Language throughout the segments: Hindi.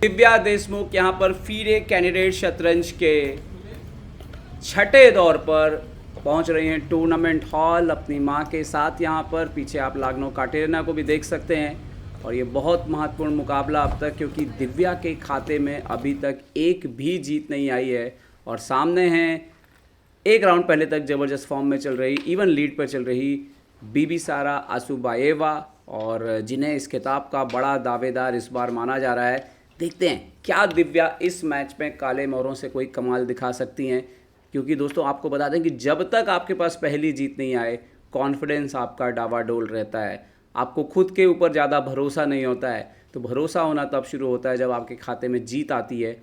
दिव्या देशमुख यहाँ पर फीरे कैंडिडेट शतरंज के छठे दौर पर पहुँच रही हैं टूर्नामेंट हॉल अपनी माँ के साथ। यहाँ पर पीछे आप लाग्नो काटेरिना को भी देख सकते हैं। और ये बहुत महत्वपूर्ण मुकाबला अब तक, क्योंकि दिव्या के खाते में अभी तक एक भी जीत नहीं आई है। और सामने हैं एक राउंड पहले तक ज़बरदस्त फॉर्म में चल रही, इवन लीड पर चल रही बीबी सारा आसुबाएवा, और जिन्हें इस खिताब का बड़ा दावेदार इस बार माना जा रहा है। देखते हैं क्या दिव्या इस मैच में काले मोहरों से कोई कमाल दिखा सकती हैं। क्योंकि दोस्तों आपको बता दें कि जब तक आपके पास पहली जीत नहीं आए, कॉन्फिडेंस आपका डावाडोल रहता है, आपको खुद के ऊपर ज़्यादा भरोसा नहीं होता है। तो भरोसा होना तब शुरू होता है जब आपके खाते में जीत आती है।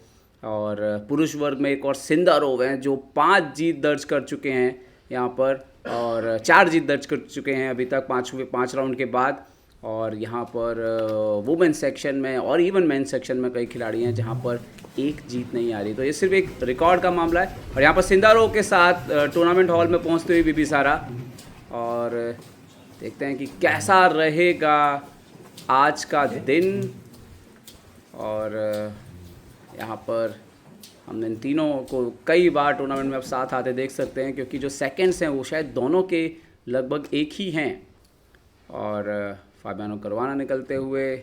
और पुरुष वर्ग में एक और सिंदारोव हैं जो 5 जीत दर्ज कर चुके हैं यहाँ पर, और 4 जीत दर्ज कर चुके हैं अभी तक 5 राउंड के बाद। और यहाँ पर वुमेन सेक्शन में और इवन मेन सेक्शन में कई खिलाड़ी हैं जहाँ पर एक जीत नहीं आ रही। तो ये सिर्फ एक रिकॉर्ड का मामला है। और यहाँ पर सिंदारोव के साथ टूर्नामेंट हॉल में पहुँचते हुए बीबी सारा, और देखते हैं कि कैसा रहेगा आज का दिन। और यहाँ पर हमने इन तीनों को कई बार टूर्नामेंट में अब साथ आते देख सकते हैं, क्योंकि जो सेकंड्स हैं वो शायद दोनों के लगभग एक ही हैं। और फाबियानो करवाना निकलते हुए,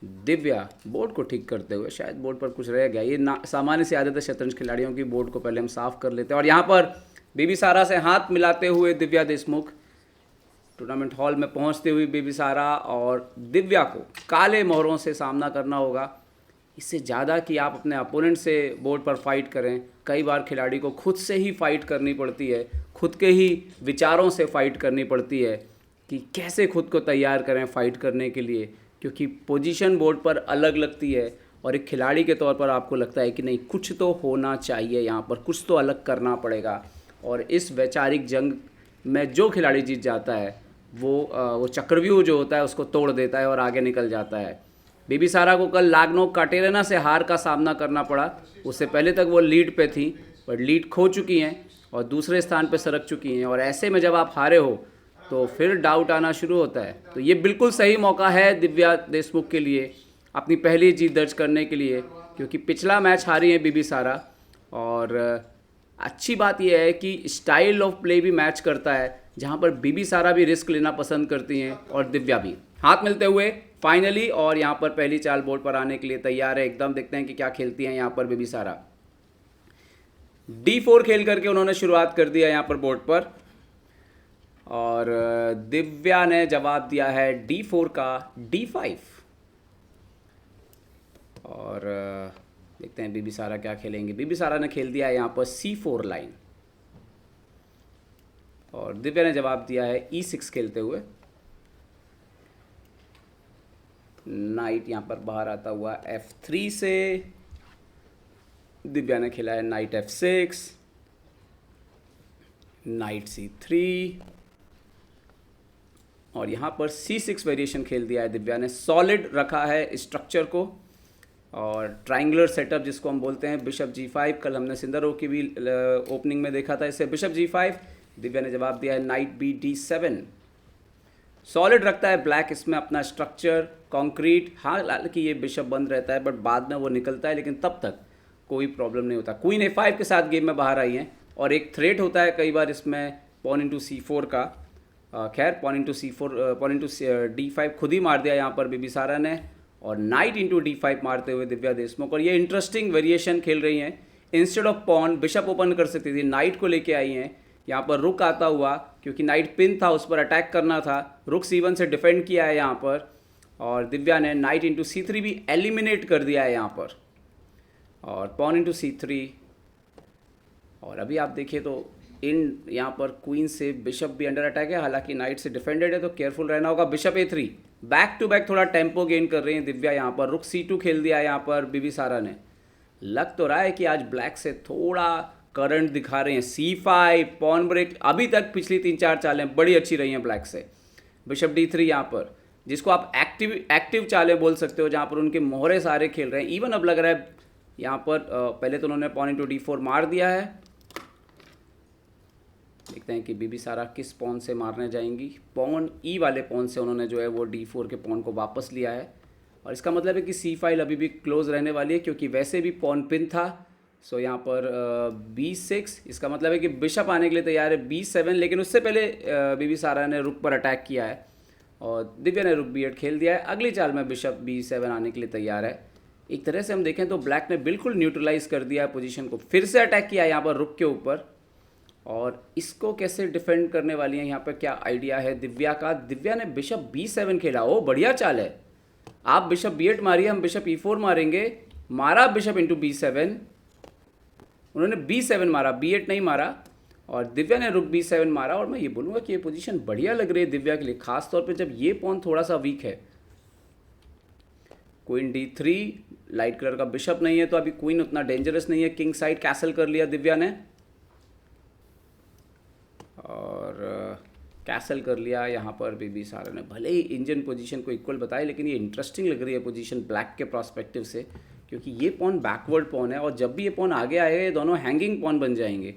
दिव्या बोर्ड को ठीक करते हुए, शायद बोर्ड पर कुछ रह गया। ये सामान्य सी आदत है शतरंज खिलाड़ियों की, बोर्ड को पहले हम साफ़ कर लेते हैं। और यहाँ पर बीबी सारा से हाथ मिलाते हुए दिव्या देशमुख टूर्नामेंट हॉल में पहुँचते हुए बीबी सारा, और दिव्या को काले मोहरों से सामना करना होगा। इससे ज़्यादा कि आप अपने अपोनेंट से बोर्ड पर फाइट करें, कई बार खिलाड़ी को खुद से ही फाइट करनी पड़ती है, खुद के ही विचारों से फाइट करनी पड़ती है कि कैसे खुद को तैयार करें फाइट करने के लिए। क्योंकि पोजीशन बोर्ड पर अलग लगती है, और एक खिलाड़ी के तौर पर आपको लगता है कि नहीं, कुछ तो होना चाहिए यहाँ पर, कुछ तो अलग करना पड़ेगा। और इस वैचारिक जंग में जो खिलाड़ी जीत जाता है वो चक्रव्यूह जो होता है उसको तोड़ देता है और आगे निकल जाता है। बीबी सारा को कल लाग्नो काटेरिना से हार का सामना करना पड़ा। उससे पहले तक वो लीड पे थी, पर लीड खो चुकी हैं और दूसरे स्थान पे सरक चुकी हैं। और ऐसे में जब आप हारे हो तो फिर डाउट आना शुरू होता है। तो ये बिल्कुल सही मौका है दिव्या देशमुख के लिए अपनी पहली जीत दर्ज करने के लिए, क्योंकि पिछला मैच हारी है बीबी सारा। और अच्छी बात यह है कि स्टाइल ऑफ प्ले भी मैच करता है, जहाँ पर बीबी सारा भी रिस्क लेना पसंद करती हैं और दिव्या भी। हाथ मिलते हुए फाइनली, और यहाँ पर पहली चाल बोर्ड पर आने के लिए तैयार है एकदम। देखते हैं कि क्या खेलती हैं यहाँ पर बीबी सारा। D4 खेल करके उन्होंने शुरुआत कर दिया यहाँ पर बोर्ड पर, और दिव्या ने जवाब दिया है D4 का D5। और देखते हैं बीबी सारा क्या खेलेंगे। बीबी सारा ने खेल दिया है यहाँ पर C4 लाइन, और दिव्या ने जवाब दिया है E6 खेलते हुए। नाइट यहाँ पर बाहर आता हुआ F3 से, दिव्या ने खेला है नाइट F6, नाइट C3, और यहाँ पर C6 वेरिएशन खेल दिया है दिव्या ने। सॉलिड रखा है स्ट्रक्चर को, और ट्रायंगुलर सेटअप जिसको हम बोलते हैं। बिशप G5 कल हमने सिंदारोव की भी ओपनिंग में देखा था। इससे बिशप G5, दिव्या ने जवाब दिया है नाइट B D7। सॉलिड रखता है ब्लैक इसमें अपना स्ट्रक्चर, कंक्रीट। हाँ, हालांकि ये बिशप बंद रहता है, बट बाद में वो निकलता है, लेकिन तब तक कोई प्रॉब्लम नहीं होता। क्वीन A5 के साथ गेम में बाहर आई हैं, और एक थ्रेट होता है कई बार इसमें पॉन इंटू C4 का। खैर, पॉन इंटू D5 खुद ही मार दिया यहाँ पर बीबी सारा ने, और नाइट इंटू D5 मारते हुए दिव्या देशमुख। और ये इंटरेस्टिंग वेरिएशन खेल रही हैं। Instead of porn bishop open कर सकती थी, नाइट को लेके आई हैं। यहाँ पर रुक आता हुआ, क्योंकि नाइट पिन था, उस पर अटैक करना था। रुक C1 से डिफेंड किया है यहाँ पर, और दिव्या ने नाइट इंटू C3 भी एलिमिनेट कर दिया है यहाँ पर, और पॉन इंटू C3। और अभी आप देखिए तो इन यहाँ पर क्वीन से बिशप भी अंडर अटैक है, हालांकि नाइट से डिफेंडेड है, तो केयरफुल रहना होगा। Bishop A3, back to back थोड़ा टेम्पो गेन कर रही हैं दिव्या यहाँ पर। रुक C2 खेल दिया है यहाँ पर बीबी सारा ने। लग तो रहा है कि आज ब्लैक से थोड़ा करंट दिखा रहे हैं। C5, पॉन ब्रेक, अभी तक पिछली 3-4 चालें बड़ी अच्छी रही हैं ब्लैक से। बिशप D3 यहाँ पर, जिसको आप एक्टिव चालें बोल सकते हो, जहाँ पर उनके मोहरे सारे खेल रहे हैं। इवन अब लग रहा है यहाँ पर पहले तो उन्होंने पॉन इंटू D4 मार दिया है। देखते हैं कि बीबी सारा किस पॉन से मारने जाएंगी। पॉन E वाले पॉन से उन्होंने जो है वो D4 के पॉन को वापस लिया है, और इसका मतलब है कि सी फाइल अभी भी क्लोज रहने वाली है, क्योंकि वैसे भी पॉन पिन था। सो यहाँ पर B6, इसका मतलब है कि बिशप आने के लिए तैयार है B7, लेकिन उससे पहले बिंबिसारा ने रुक पर अटैक किया है और दिव्या ने रुक B8 खेल दिया है। अगली चाल में बिशप B7 आने के लिए तैयार है। एक तरह से हम देखें तो ब्लैक ने बिल्कुल न्यूट्रलाइज कर दिया है पोजीशन को, फिर से अटैक किया है यहाँ पर रुक के ऊपर। और इसको कैसे डिफेंड करने वाली हैं यहाँ पर, क्या आइडिया है दिव्या का? दिव्या ने बिशप B7 खेला। ओ बढ़िया चाल है, आप बिशप B8 मारिए, हम बिशप E4 मारेंगे। मारा बिशप इंटू B7, उन्होंने B7 मारा, B8 नहीं मारा, और दिव्या ने रुक B7 मारा। और मैं ये बोलूँगा कि ये पोजीशन बढ़िया लग रही है दिव्या के लिए, खास तौर पे जब ये पॉन थोड़ा सा वीक है। क्वीन D3, लाइट कलर का बिशप नहीं है तो अभी क्वीन उतना डेंजरस नहीं है। किंग साइड कैसल कर लिया दिव्या ने, और कैसल कर लिया यहाँ पर बिंबिसारा ने। भले ही इंजन पोजीशन को इक्वल बताए, लेकिन ये इंटरेस्टिंग लग रही है पोजीशन ब्लैक के प्रोस्पेक्टिव से, क्योंकि ये पॉन बैकवर्ड पॉन है और जब भी ये पॉन आगे आएगा ये दोनों हैंगिंग पॉन बन जाएंगे।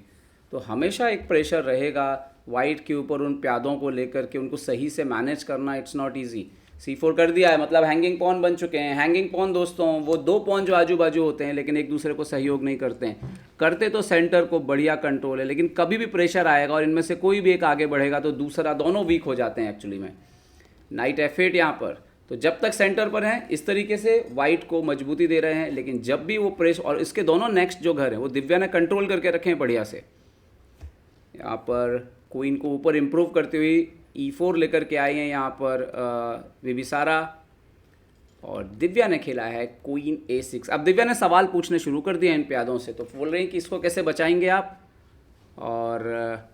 तो हमेशा एक प्रेशर रहेगा वाइट के ऊपर उन प्यादों को लेकर के, उनको सही से मैनेज करना इट्स नॉट ईजी। C4 कर दिया है, मतलब हैंगिंग पॉन बन चुके हैं। हैंगिंग पॉन दोस्तों वो दो पॉन जो आजू बाजू होते हैं लेकिन एक दूसरे को सहयोग नहीं करते हैं। करते तो सेंटर को बढ़िया कंट्रोल है, लेकिन कभी भी प्रेशर आएगा और इनमें से कोई भी एक आगे बढ़ेगा तो दूसरा, दोनों वीक हो जाते हैं एक्चुअली में। नाइट F8 यहाँ पर, तो जब तक सेंटर पर हैं इस तरीके से वाइट को मजबूती दे रहे हैं, लेकिन जब भी वो प्रेस, और इसके दोनों नेक्स्ट जो घर हैं वो दिव्या ने कंट्रोल करके रखे हैं बढ़िया से। यहाँ पर क्वीन को ऊपर इम्प्रूव करते हुए E4 लेकर के आए हैं यहाँ पर बिंबिसारा, और दिव्या ने खेला है क्वीन A6। अब दिव्या ने सवाल पूछने शुरू कर दिया इन प्यादों से, तो बोल रहे हैं कि इसको कैसे बचाएंगे आप, और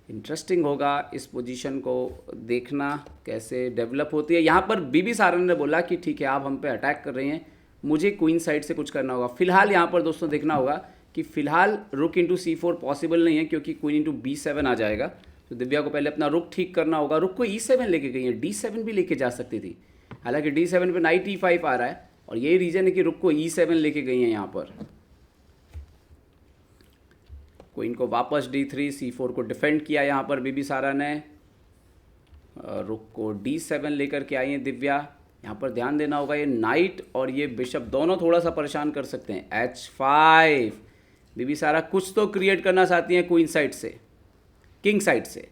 इंटरेस्टिंग होगा इस पोजीशन को देखना कैसे डेवलप होती है। यहाँ पर बिंबिसारा ने बोला कि ठीक है आप हम पे अटैक कर रहे हैं, मुझे क्वीन साइड से कुछ करना होगा। फिलहाल यहाँ पर दोस्तों देखना होगा कि फिलहाल रुक इंटू C4 पॉसिबल नहीं है, क्योंकि क्वीन इंटू B7 आ जाएगा। तो दिव्या को पहले अपना रुक ठीक करना होगा। रुक को E7 लेके गई है, D7 भी लेके जा सकती थी, हालांकि D7 पे नाइट E5 आ रहा है और यही रीज़न है कि रुक को E7 लेके गई हैं यहाँ पर। क्वीन को वापस D3, C4 को डिफेंड किया यहाँ पर बिंबिसारा ने। रुक को D7 लेकर के आई हैं दिव्या। यहाँ पर ध्यान देना होगा, ये नाइट और ये बिशप दोनों थोड़ा सा परेशान कर सकते हैं। H5, बिंबिसारा कुछ तो क्रिएट करना चाहती हैं क्वीन साइड से, किंग साइड से।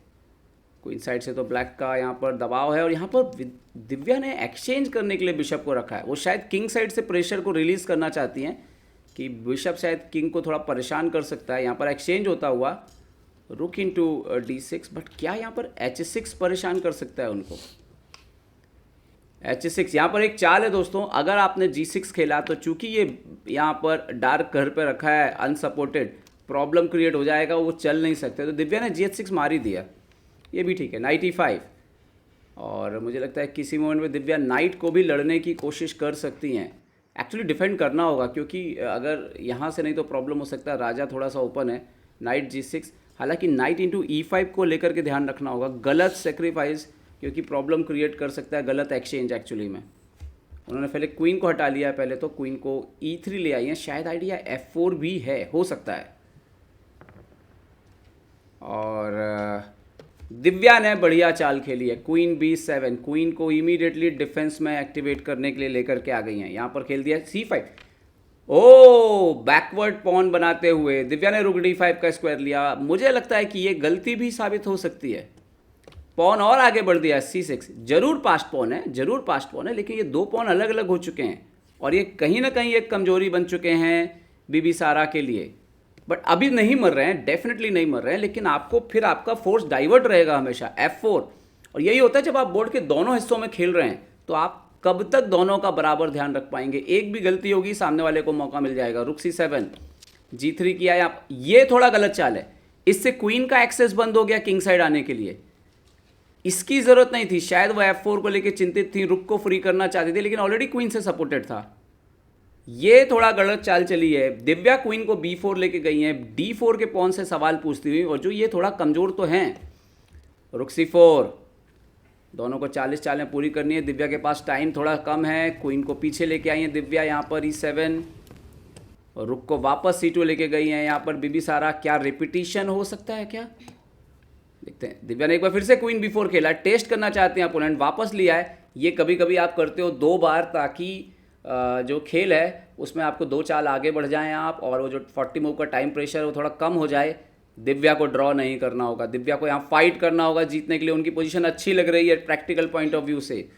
क्वीन साइड से तो ब्लैक का यहाँ पर दबाव है, और यहाँ पर दिव्या ने एक्सचेंज करने के लिए बिशप को रखा है। वो शायद किंग साइड से प्रेशर को रिलीज करना चाहती हैं कि बिशप शायद किंग को थोड़ा परेशान कर सकता है। यहाँ पर एक्सचेंज होता हुआ रुक इंटू D6, बट क्या यहाँ पर H6 परेशान कर सकता है उनको? H6 यहाँ पर एक चाल है दोस्तों, अगर आपने G6 खेला तो चूंकि ये यहाँ पर डार्क घर पे रखा है अनसपोर्टेड, प्रॉब्लम क्रिएट हो जाएगा, वो चल नहीं सकते। तो दिव्या ने G6 मार ही दिया, ये भी ठीक है। नाइट E5, और मुझे लगता है किसी मोमेंट में दिव्या नाइट को भी लड़ने की कोशिश कर सकती हैं। एक्चुअली डिफेंड करना होगा, क्योंकि अगर यहाँ से नहीं तो प्रॉब्लम हो सकता है। राजा थोड़ा सा ओपन है। नाइट G6, हालांकि नाइट इंटू E5 को लेकर के ध्यान रखना होगा, गलत सेक्रीफाइस, क्योंकि प्रॉब्लम क्रिएट कर सकता है गलत एक्सचेंज। एक्चुअली में उन्होंने पहले क्वीन को हटा लिया है, पहले तो क्वीन को E3 ले आई हैं, शायद आइडिया F4 भी है, हो सकता है। और दिव्या ने बढ़िया चाल खेली है, क्वीन B7, क्वीन को इमीडिएटली डिफेंस में एक्टिवेट करने के लिए लेकर के आ गई हैं। यहाँ पर खेल दिया C5, ओ बैकवर्ड पॉन बनाते हुए दिव्या ने रुक D5 का स्क्वायर लिया। मुझे लगता है कि ये गलती भी साबित हो सकती है। पॉन और आगे बढ़ दिया C6, जरूर पास्ट पॉन है, जरूर पास्ट पॉन है, लेकिन ये दो पॉन अलग अलग हो चुके हैं और ये कहीं ना कहीं एक कमजोरी बन चुके हैं बिंबिसारा के लिए। बट अभी नहीं मर रहे हैं, डेफिनेटली नहीं मर रहे हैं, लेकिन आपको फिर आपका फोर्स डाइवर्ट रहेगा हमेशा F4। और यही होता है जब आप बोर्ड के दोनों हिस्सों में खेल रहे हैं, तो आप कब तक दोनों का बराबर ध्यान रख पाएंगे? एक भी गलती होगी सामने वाले को मौका मिल जाएगा। रुक C7, G3 किया है आप, ये थोड़ा गलत चाल है, इससे क्वीन का एक्सेस बंद हो गया किंग साइड आने के लिए। इसकी जरूरत नहीं थी, शायद वो F4 को लेकर चिंतित थी, रुक को फ्री करना चाहती थी, लेकिन ऑलरेडी क्वीन से सपोर्टेड था। ये थोड़ा गलत चाल चली है। दिव्या क्वीन को B4 लेके गई हैं, D4 के पॉन से सवाल पूछती हुई, और जो ये थोड़ा कमजोर तो हैं। रुक C4, दोनों को 40 चालें पूरी करनी है। दिव्या के पास टाइम थोड़ा कम है, क्वीन को पीछे लेके आई हैं दिव्या यहाँ पर E7, और रुक को वापस C2 लेके गई हैं यहाँ पर बिंबिसारा। क्या रिपीटिशन हो सकता है क्या? देखते हैं। दिव्या ने एक बार फिर से क्वीन B4 खेला, टेस्ट करना चाहते हैं अपोनेंट, वापस लिया है। ये कभी कभी आप करते हो 2 बार, ताकि जो खेल है उसमें आपको 2 चाल आगे बढ़ जाएं आप, और वो जो 40 मूव का टाइम प्रेशर है वो थोड़ा कम हो जाए। दिव्या को ड्रॉ नहीं करना होगा, दिव्या को यहाँ फाइट करना होगा जीतने के लिए। उनकी पोजीशन अच्छी लग रही है प्रैक्टिकल पॉइंट ऑफ व्यू से।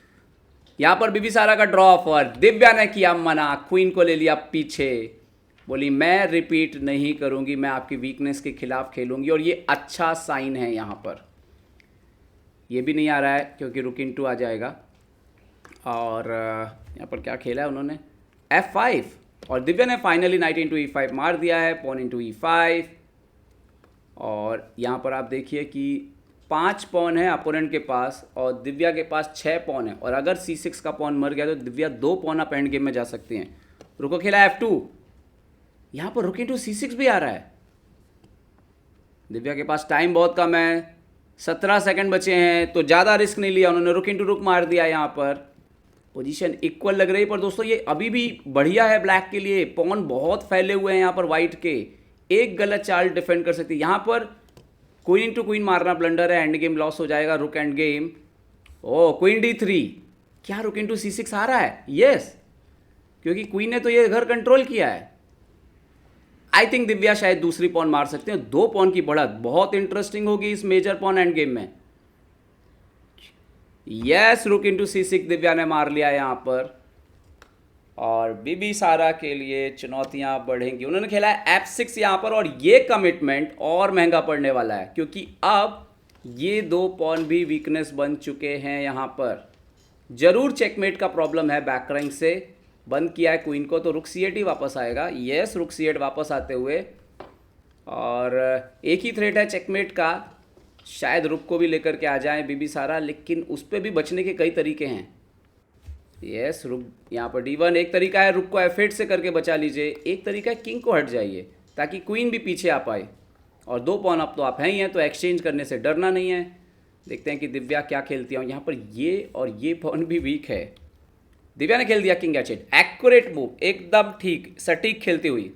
यहाँ पर बिबिसारा का ड्रॉ ऑफर, दिव्या ने किया मना, क्वीन को ले लिया पीछे, बोली मैं रिपीट नहीं करूँगी, मैं आपकी वीकनेस के खिलाफ खेलूँगी, और ये अच्छा साइन है। यहाँ पर ये भी नहीं आ रहा है क्योंकि रुक इन टू आ जाएगा। और यहाँ पर क्या खेला है उन्होंने, F5, और दिव्या ने फाइनली नाइट इंटू E5 मार दिया है, पॉन इंटू E5। और यहाँ पर आप देखिए कि 5 पॉन है अपोनेंट के पास और दिव्या के पास 6 पॉन है, और अगर C6 का पॉन मर गया तो दिव्या 2 पॉन आप एंड गेम में जा सकती हैं। रुको खेला F2, यहाँ पर रुक इंटू C6 भी आ रहा है। दिव्या के पास टाइम बहुत कम है, 17 सेकंड बचे हैं, तो ज़्यादा रिस्क नहीं लिया उन्होंने, रुक इंटू रुक मार दिया। यहाँ पर पोजीशन इक्वल लग रही है, पर दोस्तों ये अभी भी बढ़िया है ब्लैक के लिए। पॉन बहुत फैले हुए हैं यहाँ पर वाइट के, एक गलत चाल डिफेंड कर सकती है। यहाँ पर क्वीन इंटू क्वीन मारना ब्लंडर है, एंड गेम लॉस हो जाएगा, रुक एंड गेम। ओ क्वीन D3, क्या रुक इंटू C6 आ रहा है? यस, क्योंकि क्वीन ने तो ये घर कंट्रोल किया है। आई थिंक दिव्या शायद दूसरी पॉन मार सकते हैं। 2 पॉन की बढ़त बहुत इंटरेस्टिंग होगी इस मेजर पॉन एंड गेम में। यस, रुक इंटू C6 दिव्या ने मार लिया यहाँ पर, और बिबिसारा के लिए चुनौतियां बढ़ेंगी। उन्होंने खेला है F6 यहाँ पर, और ये कमिटमेंट और महंगा पड़ने वाला है, क्योंकि अब ये 2 पॉन भी वीकनेस बन चुके हैं। यहाँ पर जरूर चेकमेट का प्रॉब्लम है, बैक रैंक से बंद किया है क्वीन को, तो रुक C8 ही वापस आएगा। यस, रुक C8 वापस आते हुए, और एक ही थ्रेट है चेकमेट का, शायद रुक को भी लेकर के आ जाए बिबिसारा, लेकिन उस पर भी बचने के कई तरीके हैं। यस, रुक यहाँ पर D1 एक तरीका है, रुक को F8 से करके बचा लीजिए। एक तरीका है किंग को हट जाइए ताकि क्वीन भी पीछे आ पाए, और 2 पॉन अब तो आप हैं ही हैं, तो एक्सचेंज करने से डरना नहीं है। देखते हैं कि दिव्या क्या खेलती है। यहाँ पर ये और ये पॉन भी वीक है। दिव्या ने खेल दिया किंग H8, एक्यूरेट मूव, एकदम ठीक सटीक खेलती हुई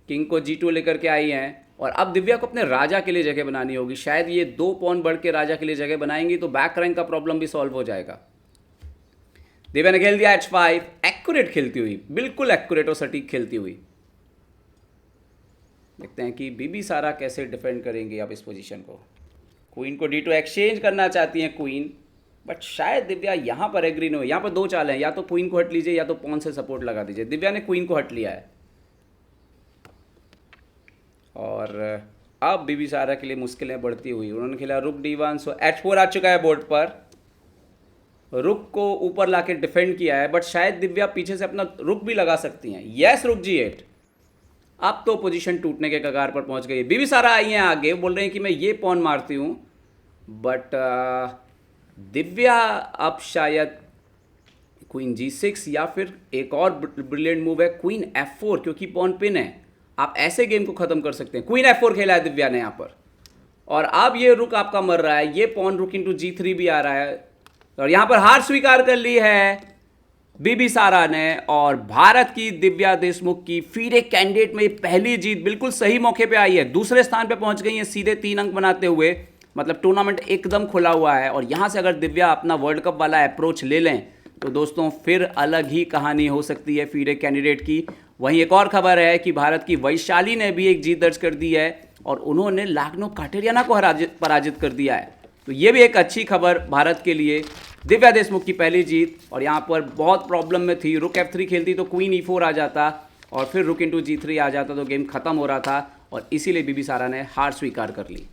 किंग को G2 लेकर के आई हैं। और अब दिव्या को अपने राजा के लिए जगह बनानी होगी। शायद ये 2 पॉन बढ़ के राजा के लिए जगह बनाएंगी तो बैक रैंक का प्रॉब्लम भी सॉल्व हो जाएगा। दिव्या ने खेल दिया H5, एक्यूरेट खेलती हुई, बिल्कुल एक्यूरेट और सटीक खेलती हुई। देखते हैं कि बिबिसारा कैसे डिफेंड करेंगे अब इस पोजीशन को। क्वीन को D2 एक्सचेंज करना चाहती हैं क्वीन, बट शायद दिव्या यहाँ पर एग्री नहीं हो। यहाँ पर 2 चाल हैं, या तो क्वीन को हट लीजिए या तो पॉन से सपोर्ट लगा दीजिए। दिव्या ने क्वीन को हट लिया है, और अब बिबिसारा के लिए मुश्किलें बढ़ती हुई। उन्होंने खेला रुक D1, सो H4 आ चुका है बोर्ड पर। रुक को ऊपर लाके डिफेंड किया है, बट शायद दिव्या पीछे से अपना रुक भी लगा सकती हैं। यस, रुक G8। अब तो पोजीशन टूटने के कगार पर पहुंच गई। बिबिसारा आई हैं आगे, बोल रहे हैं कि मैं ये पॉन मारती हूँ, बट दिव्या अब शायद क्वीन G6, या फिर एक और ब्रिलियंट मूव है क्वीन F4, क्योंकि पॉन पिन है। आप ऐसे गेम को ख़त्म कर सकते हैं। क्वीन F4 खेला है दिव्या ने यहाँ पर, और अब ये रुक आपका मर रहा है। ये पॉन रुक इंटू G3 भी आ रहा है, और यहाँ पर हार स्वीकार कर ली है बिबिसारा ने। और भारत की दिव्या देशमुख की फीडे कैंडिडेट में पहली जीत बिल्कुल सही मौके पे आई है। दूसरे स्थान पे पहुंच गई है सीधे 3 अंक बनाते हुए, मतलब टूर्नामेंट एकदम खुला हुआ है। और यहाँ से अगर दिव्या अपना वर्ल्ड कप वाला अप्रोच ले लें तो दोस्तों फिर अलग ही कहानी हो सकती है फीडे कैंडिडेट की। वहीं एक और खबर है कि भारत की वैशाली ने भी एक जीत दर्ज कर दी है, और उन्होंने लाग्नो काटेरियाना को पराजित कर दिया है। तो ये भी एक अच्छी खबर भारत के लिए। दिव्या देशमुख की पहली जीत, और यहाँ पर बहुत प्रॉब्लम में थी। रुक F3 खेलती तो क्वीन E4 आ जाता, और फिर रुक इंटू G3 आ जाता तो गेम खत्म हो रहा था, और इसीलिए बिबिसारा ने हार स्वीकार कर ली।